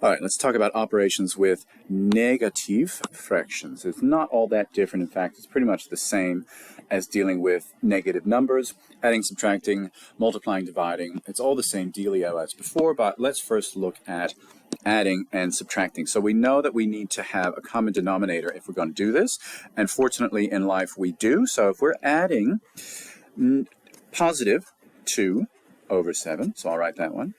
All right, let's talk about operations with negative fractions. It's not all that different. In fact, it's pretty much the same as dealing with negative numbers, adding, subtracting, multiplying, dividing. It's all the same dealio as before, but let's first look at adding and subtracting. So we know that we need to have a common denominator if we're going to do this, and fortunately in life we do. So if we're adding positive 2 over 7, so I'll write that one,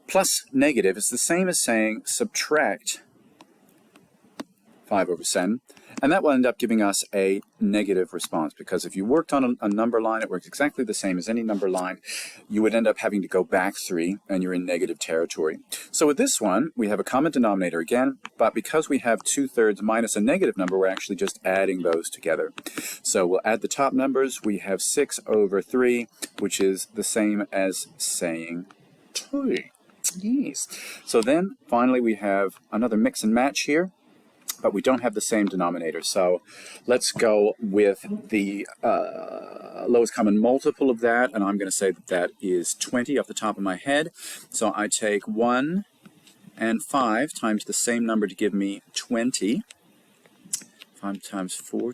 plus negative is the same as saying subtract 5 over 7, and that will end up giving us a negative response, because if you worked on a number line, it works exactly the same as any number line. You would end up having to go back 3, and you're in negative territory. So with this one, we have a common denominator again, but because we have 2/3 minus a negative number, we're actually just adding those together. So we'll add the top numbers. We have 6 over 3, which is the same as saying 2. Yes. So then finally we have another mix and match here, but we don't have the same denominator. So let's go with the lowest common multiple of that, and I'm going to say that that is 20 off the top of my head. So I take 1 and 5 times the same number to give me 20. 5 times 4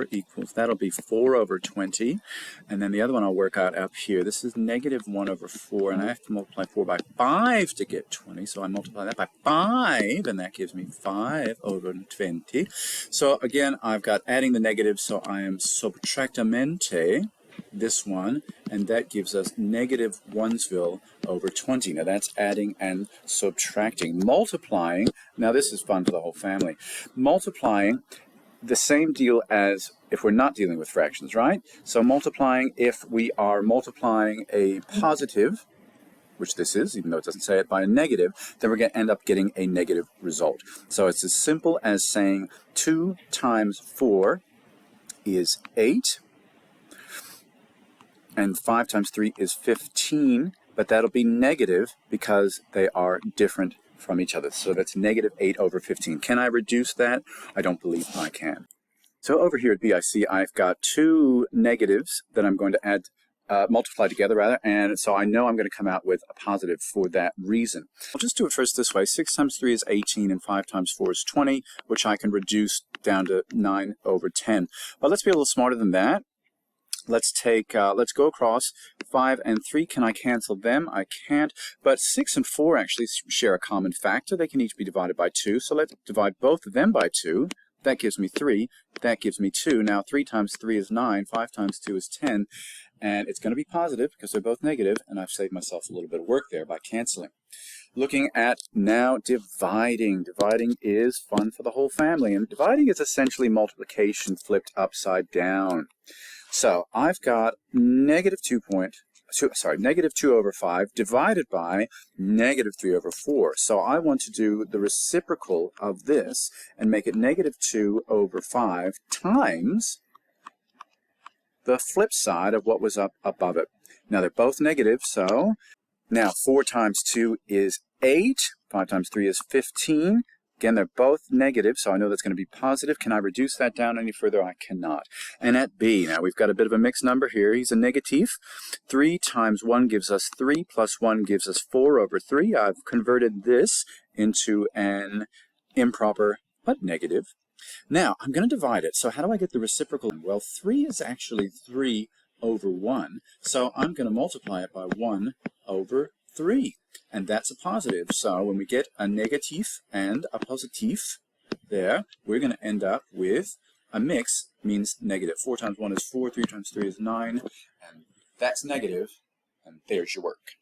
equals, that'll be 4 over 20. And then the other one I'll work out up here. This is negative 1 over 4, and I have to multiply 4 by 5 to get 20. So I multiply that by 5, and that gives me 5 over 20. So again, I've got adding the negative, so I am subtractamente this one, and that gives us negative 1 over 20. Now that's adding and subtracting. Multiplying, now this is fun for the whole family. Multiplying, the same deal as if we're not dealing with fractions, right? So multiplying, if we are multiplying a positive, which this is, even though it doesn't say it, by a negative, then we're going to end up getting a negative result. So it's as simple as saying 2 times 4 is 8, and 5 times 3 is 15, but that'll be negative because they are different from each other. So that's negative 8 over 15. Can I reduce that? I don't believe I can. So over here at BIC, I've got 2 negatives that I'm going to add, multiply together rather, and so I know I'm going to come out with a positive for that reason. I'll just do it first this way. 6 times 3 is 18, and 5 times 4 is 20, which I can reduce down to 9 over 10. But let's be a little smarter than that. Let's go across 5 and 3. Can I cancel them? I can't. But 6 and 4 actually share a common factor. They can each be divided by 2. So let's divide both of them by 2. That gives me 3. That gives me 2. Now 3 times 3 is 9. 5 times 2 is 10. And it's going to be positive because they're both negative. And I've saved myself a little bit of work there by canceling. Looking at now dividing. Dividing is fun for the whole family. And dividing is essentially multiplication flipped upside down. So I've got negative 2 over 5 divided by negative 3 over 4. So I want to do the reciprocal of this and make it negative 2 over 5 times the flip side of what was up above it. Now they're both negative, so now 4 times 2 is 8. 5 times 3 is 15. Again, they're both negative, so I know that's going to be positive. Can I reduce that down any further? I cannot. And at B, now we've got a bit of a mixed number here. He's a negative. 3 times 1 gives us 3, plus 1 gives us 4 over 3. I've converted this into an improper but negative. Now, I'm going to divide it. So how do I get the reciprocal? Well, 3 is actually 3 over 1. So I'm going to multiply it by 1 over 3. And that's a positive. So when we get a negative and a positive there, we're going to end up with a mix, means negative. 4 times 1 is 4, 3 times 3 is 9, and that's negative, and there's your work.